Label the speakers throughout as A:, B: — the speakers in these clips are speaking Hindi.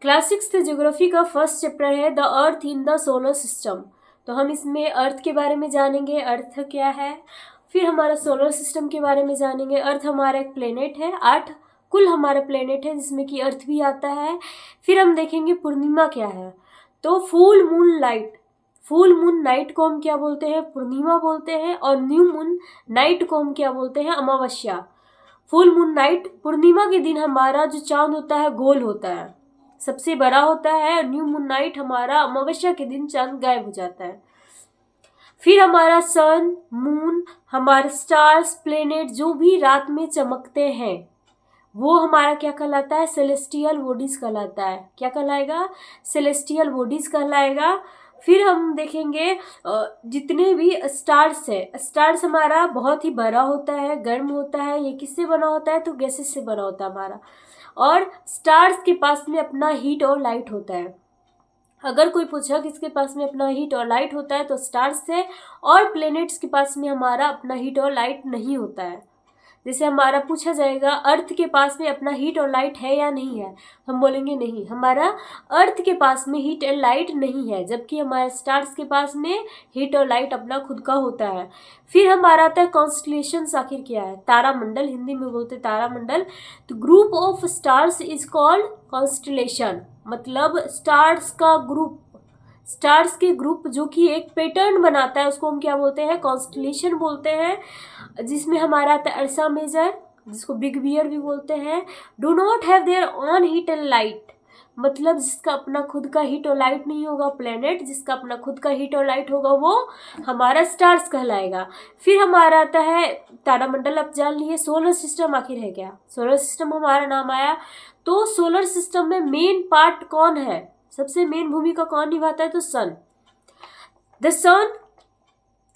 A: क्लास 6 ज्योग्राफी का फर्स्ट चैप्टर है the earth in the solar system. तो हम इसमें अर्थ के बारे में जानेंगे, अर्थ क्या है। फिर हमारा सोलर सिस्टम के बारे में जानेंगे। अर्थ हमारा एक प्लेनेट है, 8 कुल हमारा प्लेनेट है जिसमें कि अर्थ भी आता है। फिर हम देखेंगे पूर्णिमा क्या है। तो full moon light, full moon night को हम क्या बोलते हैं, पूर्णिमा बोलते हैं। और न्यू मून नाइट को हम क्या बोलते हैं, अमावस्या। फुल मून नाइट, पूर्णिमा के दिन हमारा जो चांद होता है गोल होता है, सबसे बड़ा होता है। न्यू मून नाइट हमारा अमावस्या के दिन चांद गायब हो जाता है। फिर हमारा सन, मून, हमारे स्टार्स, प्लेनेट जो भी रात में चमकते हैं वो हमारा क्या कहलाता है, सेलेस्टियल बॉडीज कहलाता है। क्या कहलाएगा, सेलेस्टियल बॉडीज कहलाएगा। फिर हम देखेंगे जितने भी स्टार्स है, स्टार्स हमारा बहुत ही बड़ा होता है, गर्म होता है। ये किससे बना होता है, तो गैसेस से बना होता है हमारा। और स्टार्स के पास में अपना हीट और लाइट होता है। अगर कोई पूछा किसके पास में अपना हीट और लाइट होता है तो स्टार्स है। और प्लेनेट्स के पास में हमारा अपना हीट और लाइट नहीं होता है। जैसे हमारा पूछा जाएगा अर्थ के पास में अपना हीट और लाइट है या नहीं है, हम बोलेंगे नहीं, हमारा अर्थ के पास में हीट एंड लाइट नहीं है, जबकि हमारे स्टार्स के पास में हीट और लाइट अपना खुद का होता है। फिर हमारा आता है कॉन्स्टलेशंस, आखिर क्या है, तारामंडल, हिंदी में बोलते तारामंडल। तो group of stars is called constellation, मतलब स्टार्स का ग्रुप, स्टार्स के ग्रुप जो कि एक पैटर्न बनाता है उसको हम क्या बोलते हैं, कॉन्स्टलेशन बोलते हैं। जिसमें हमारा आता है अर्सा मेजर, जिसको बिग बियर भी बोलते हैं। Do not have their on heat and light, मतलब जिसका अपना खुद का हीट और लाइट नहीं होगा प्लेनेट, जिसका अपना खुद का हीट और लाइट होगा वो हमारा स्टार्स कहलाएगा। फिर हमारा आता है तारामंडल, अब जान लिए। सोलर सिस्टम आखिर है क्या, सोलर सिस्टम हमारा नाम आया। तो सोलर सिस्टम में मेन पार्ट कौन है, सबसे मेन भूमिका कौन निभाता है, तो sun. The sun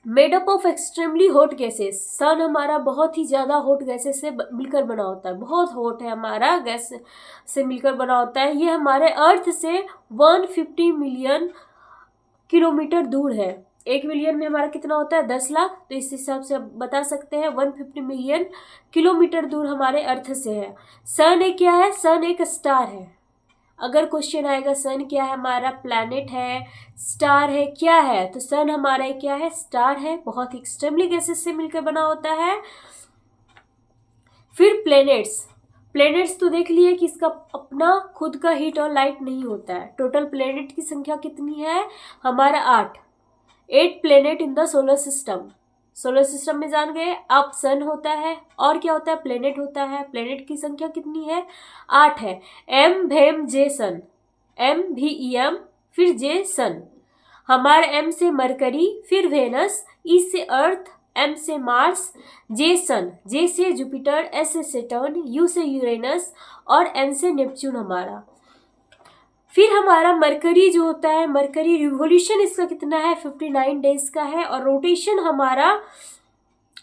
A: made up of extremely hot gases, sun हमारा बहुत ही ज़्यादा हॉट गैसेस से मिलकर बना होता है, बहुत हॉट है हमारा, गैस से मिलकर बना होता है। ये हमारे अर्थ से 150 मिलियन किलोमीटर दूर है। 1 मिलियन में हमारा कितना होता है, 10 लाख। तो इस हिसाब से आप बता सकते हैं 150 मिलियन किलोमीटर दूर हमारे अर्थ से है। सन एक क्या है, सन एक स्टार है। अगर क्वेश्चन आएगा सन क्या है, हमारा प्लैनेट है, स्टार है, क्या है, तो सन हमारा क्या है, स्टार है, बहुत ही एक्सट्रीमली गैसेस से मिलकर बना होता है। फिर प्लैनेट्स, प्लैनेट्स तो देख लिए कि इसका अपना खुद का हीट और लाइट नहीं होता है। टोटल प्लैनेट की संख्या कितनी है, हमारा 8 planet in the solar system. Solar system में जान गए आप, सन होता है और क्या होता है, प्लेनेट होता है। प्लेनेट की संख्या कितनी है, 8 है। एम भेम जे सन, MVEM, फिर जे सन। हमारे एम से मरकरी, फिर वेनस, ई से अर्थ, एम से मार्स, जे सन, जे से जुपिटर, एस से सेटर्न, यू से यूरेनस और एन से नेपच्यून हमारा। फिर हमारा मरकरी जो होता है, मरकरी रिवोल्यूशन इसका कितना है, 59 डेज का है। और रोटेशन हमारा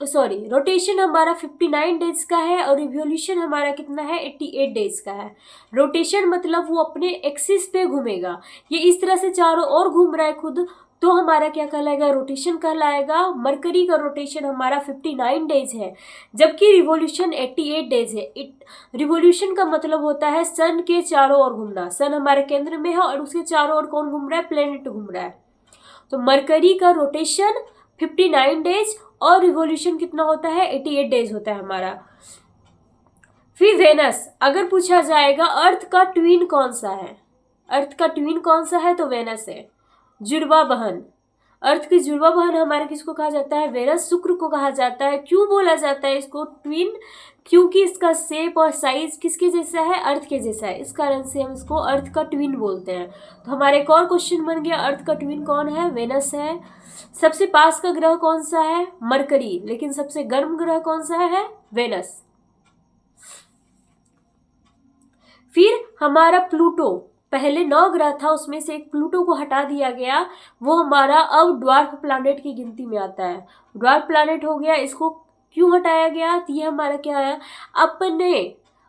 A: 59 डेज का है। और रिवोल्यूशन हमारा कितना है, 88 डेज का है। रोटेशन मतलब वो अपने एक्सिस पे घूमेगा, ये इस तरह से चारों ओर घूम रहा है खुद, तो हमारा क्या कहलाएगा, रोटेशन कहलाएगा। मरकरी का रोटेशन हमारा 59 डेज है, जबकि रिवोल्यूशन 88 डेज है। रिवोल्यूशन का मतलब होता है सन के चारों ओर घूमना। सन हमारे केंद्र में है और उसके चारों ओर कौन घूम रहा है, प्लेनेट घूम रहा है। तो मरकरी का रोटेशन 59 डेज और रिवोल्यूशन कितना होता है, 88 डेज होता है हमारा। फिर वेनस, अगर पूछा जाएगा अर्थ का ट्विन कौन सा है, अर्थ का ट्विन कौन सा है, तो वेनस है, जुड़वा बहन। अर्थ की जुड़वा बहन हमारे किसको कहा जाता है, वेनस, शुक्र को कहा जाता है। क्यों बोला जाता है इसको ट्विन, क्योंकि इसका शेप और साइज किसके जैसा है, अर्थ के जैसा है, इस कारण से हम इसको अर्थ का ट्विन बोलते हैं। तो हमारे एक और क्वेश्चन बन गया, अर्थ का ट्विन कौन है, वेनस है। सबसे पास का ग्रह कौन सा है, मरकरी, लेकिन सबसे गर्म ग्रह कौन सा है, वेनस। फिर हमारा प्लूटो, पहले 9 ग्रह था, उसमें से एक प्लूटो को हटा दिया गया, वो हमारा अब ड्वार्फ प्लैनेट की गिनती में आता है। ड्वार्फ प्लैनेट हो गया, इसको क्यों हटाया गया, तो ये हमारा क्या है, अपने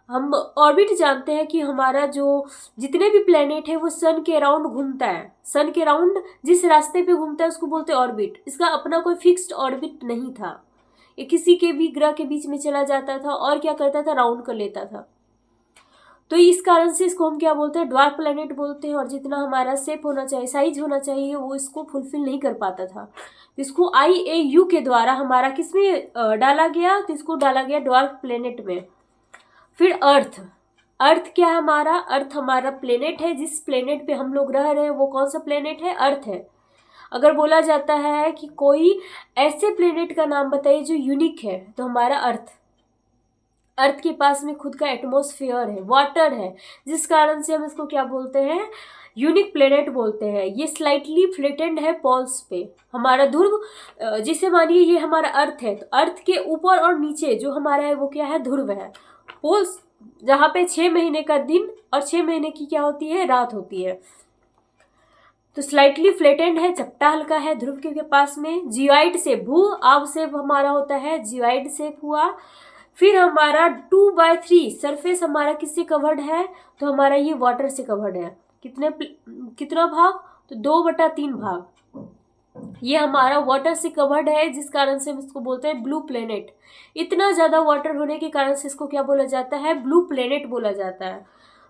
A: हम ऑर्बिट जानते हैं कि हमारा जो जितने भी प्लैनेट है वो सन के अराउंड घूमता है। सन के अराउंड जिस रास्ते पे घूमता है उसको बोलते हैं ऑर्बिट। इसका अपना कोई फिक्स्ड ऑर्बिट नहीं था, ये किसी के भी ग्रह के बीच में चला जाता था और क्या करता था, राउंड कर लेता था। तो इस कारण से इसको हम क्या बोलते हैं, ड्वार्फ प्लैनेट बोलते हैं। और जितना हमारा शेप होना चाहिए, साइज होना चाहिए, वो इसको फुलफिल नहीं कर पाता था। इसको IAU के द्वारा हमारा किस में डाला गया, तो इसको डाला गया ड्वार्फ प्लैनेट में। फिर अर्थ, अर्थ क्या है हमारा, अर्थ हमारा प्लेनेट है। जिस प्लेनेट पे हम लोग रह रहे हैं वो कौन सा प्लेनेट है, अर्थ है। अगर बोला जाता है कि कोई ऐसे प्लेनेट का नाम बताइए जो यूनिक है, तो हमारा अर्थ, अर्थ के पास में खुद का एटमॉस्फेयर है, वाटर है, जिस कारण से हम इसको क्या बोलते हैं, यूनिक प्लेनेट बोलते हैं। ये स्लाइटली फ्लेटेंड है पोल्स पे। हमारा ध्रुव, जिसे मानिए ये हमारा अर्थ है, तो अर्थ के ऊपर और नीचे जो हमारा है वो क्या है, ध्रुव है। पोल्स जहाँ पे 6 महीने का दिन और 6 महीने की क्या होती है, रात होती है। तो स्लाइटली फ्लेटेंड है, चपटा हल्का है ध्रुव के पास में। जियोइड से, भू आव से हमारा होता है, जियोइड से हुआ। फिर हमारा 2/3 सरफेस हमारा किससे कवर्ड है, तो हमारा ये वाटर से कवर्ड है। कितना भाग, तो 2/3 भाग ये हमारा वाटर से कवर्ड है, जिस कारण से हम इसको बोलते हैं ब्लू प्लेनेट। इतना ज़्यादा वाटर होने के कारण से इसको क्या बोला जाता है, ब्लू प्लेनेट बोला जाता है।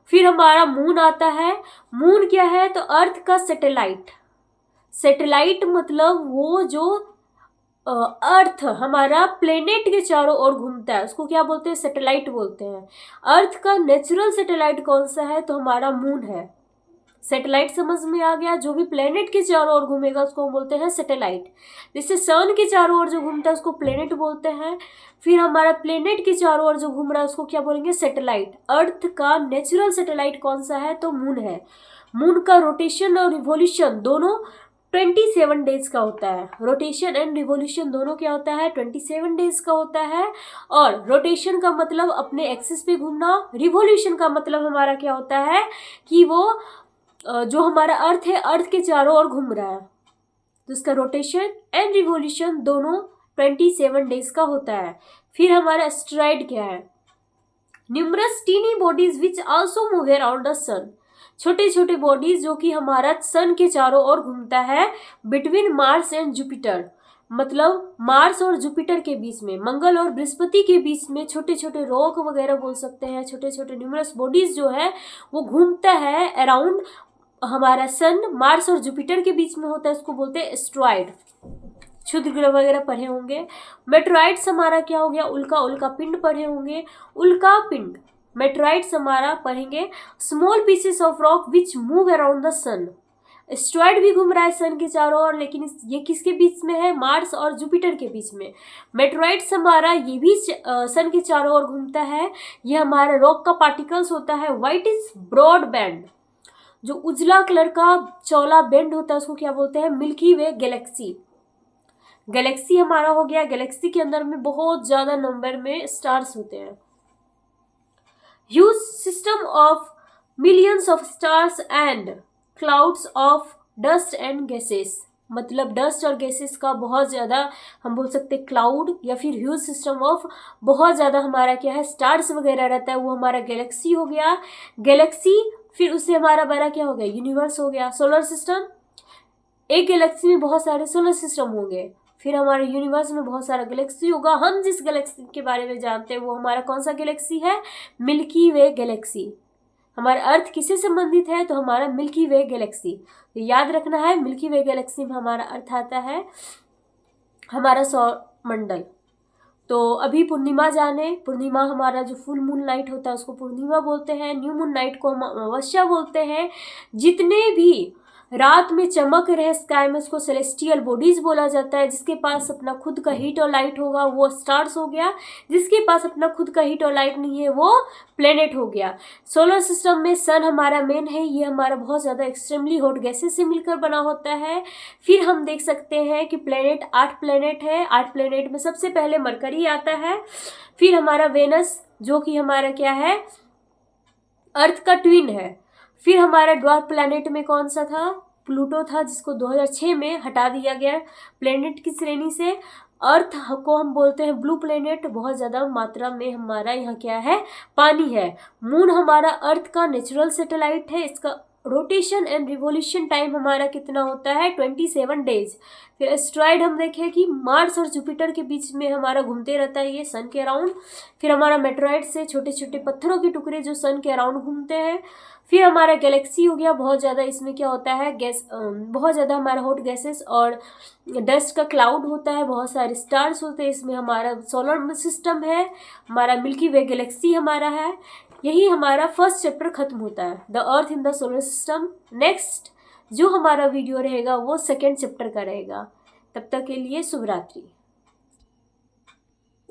A: फिर हमारा मून आता है। मून क्या है, तो अर्थ का सैटेलाइट। सैटेलाइट मतलब वो जो अर्थ हमारा प्लेनेट के चारों ओर घूमता है, उसको क्या बोलते हैं, सैटेलाइट बोलते हैं। अर्थ का नेचुरल सैटेलाइट कौन सा है, तो हमारा मून है। सैटेलाइट समझ में आ गया, जो भी प्लेनेट के चारों ओर घूमेगा उसको हम बोलते हैं सैटेलाइट। जैसे सन के चारों ओर जो घूमता है उसको प्लेनेट बोलते हैं। फिर हमारा प्लेनेट के चारों ओर जो घूम रहा है उसको क्या बोलेंगे, सैटेलाइट। अर्थ का नेचुरल सैटेलाइट कौन सा है, तो मून है। मून का रोटेशन और रिवोल्यूशन दोनों 27 डेज का होता है। रोटेशन एंड रिवोल्यूशन दोनों क्या होता है, 27 डेज का होता है। और रोटेशन का मतलब अपने एक्सिस पे घूमना, रिवोल्यूशन का मतलब हमारा क्या होता है कि वो जो हमारा अर्थ है, अर्थ के चारों ओर घूम रहा है, तो उसका रोटेशन एंड रिवोल्यूशन दोनों 27 डेज का होता है। फिर हमारा एस्टेरॉइड क्या है, numerous tiny bodies which also move around the sun. छोटे छोटे बॉडीज जो कि हमारा सन के चारों ओर घूमता है, बिटवीन मार्स एंड जुपिटर। मतलब मार्स और जुपिटर के बीच में, मंगल और बृहस्पति के बीच में छोटे छोटे रॉक वगैरह बोल सकते हैं, छोटे छोटे न्यूमरस बॉडीज जो है वो घूमता है अराउंड हमारा सन। मार्स और जुपिटर के बीच में होता है, इसको बोलते हैं एस्टेरॉइड। क्षुद्र ग्रह वगैरह पढ़े होंगे। मेटेराइट्स हमारा क्या हो गया, उल्का, उल्का पिंड पढ़े होंगे, उल्का पिंड। मेटेराइट्स हमारा पढ़ेंगे small pieces of rock which move around the sun. Asteroid भी घूम रहा है सन के चारों ओर, लेकिन ये किसके बीच में है, मार्स और जुपिटर के बीच में। मेटेराइट्स हमारा ये भी सन के चारों ओर घूमता है। ये हमारा रॉक का पार्टिकल्स होता है। व्हाइट इज ब्रॉड बैंड, जो उजला कलर का चौला बैंड होता है उसको क्या बोलते हैं, मिल्की वे गैलेक्सी। गैलेक्सी हमारा हो गया, गैलेक्सी के अंदर में बहुत ज्यादा नंबर में स्टार्स होते हैं। Huge system of millions of stars and clouds of dust and gases. मतलब डस्ट और गैसेस का बहुत ज़्यादा हम बोल सकते हैं क्लाउड, या फिर ह्यूज सिस्टम ऑफ बहुत ज़्यादा हमारा क्या है, स्टार्स वगैरह रहता है, वो हमारा गैलेक्सी हो गया। गैलेक्सी फिर उससे हमारा बड़ा क्या हो गया, यूनिवर्स हो गया। सोलर सिस्टम, एक गैलेक्सी में बहुत सारे सोलर सिस्टम होंगे। फिर हमारे यूनिवर्स में बहुत सारा गैलेक्सी होगा। हम जिस गैलेक्सी के बारे में जानते हैं वो हमारा कौन सा गैलेक्सी है, मिल्की वे गैलेक्सी। हमारा अर्थ किससे संबंधित है, तो हमारा मिल्की वे गैलेक्सी। तो याद रखना है, मिल्की वे गैलेक्सी में हमारा अर्थ आता है हमारा सौर मंडल। तो अभी पूर्णिमा जाने, पूर्णिमा हमारा जो फुल मून नाइट होता है उसको पूर्णिमा बोलते हैं। न्यू मून नाइट को हम अमावस्या बोलते हैं। जितने भी रात में चमक रहे स्काई में उसको सेलेस्टियल बॉडीज बोला जाता है। जिसके पास अपना खुद का हीट और लाइट होगा वो स्टार्स हो गया, जिसके पास अपना खुद का हीट और लाइट नहीं है वो प्लेनेट हो गया। सोलर सिस्टम में सन हमारा मेन है, ये हमारा बहुत ज़्यादा एक्सट्रीमली हॉट गैसेस से मिलकर बना होता है। फिर हम देख सकते हैं कि प्लेनेट 8 प्लेनेट है। 8 प्लेनेट में सबसे पहले मरकरी आता है, फिर हमारा वेनस जो कि हमारा क्या है, अर्थ का ट्विन है। फिर हमारा ड्वार्फ प्लैनेट में कौन सा था, प्लूटो था, जिसको 2006 में हटा दिया गया प्लैनेट की श्रेणी से। अर्थ को हम बोलते हैं ब्लू प्लैनेट, बहुत ज़्यादा मात्रा में हमारा यहाँ क्या है, पानी है। मून हमारा अर्थ का नेचुरल सैटेलाइट है, इसका रोटेशन एंड रिवोल्यूशन टाइम हमारा कितना होता है 27 डेज। फिर एस्ट्रॉयड हम देखें कि मार्स और जुपिटर के बीच में हमारा घूमते रहता है ये सन के अराउंड। फिर हमारा मेट्रॉइड से छोटे छोटे पत्थरों के टुकड़े जो सन के अराउंड घूमते हैं। फिर हमारा गैलेक्सी हो गया बहुत ज़्यादा, इसमें क्या होता है गैस, बहुत ज़्यादा हमारा हॉट गैसेस और डस्ट का क्लाउड होता है, बहुत सारे स्टार्स होते हैं इसमें। हमारा सोलर सिस्टम है, हमारा मिल्की वे गैलेक्सी हमारा है। यही हमारा फर्स्ट चैप्टर खत्म होता है, the earth in the solar system. Next जो हमारा वीडियो रहेगा वो सेकेंड चैप्टर का रहेगा। तब तक के लिए शुभ रात्रि।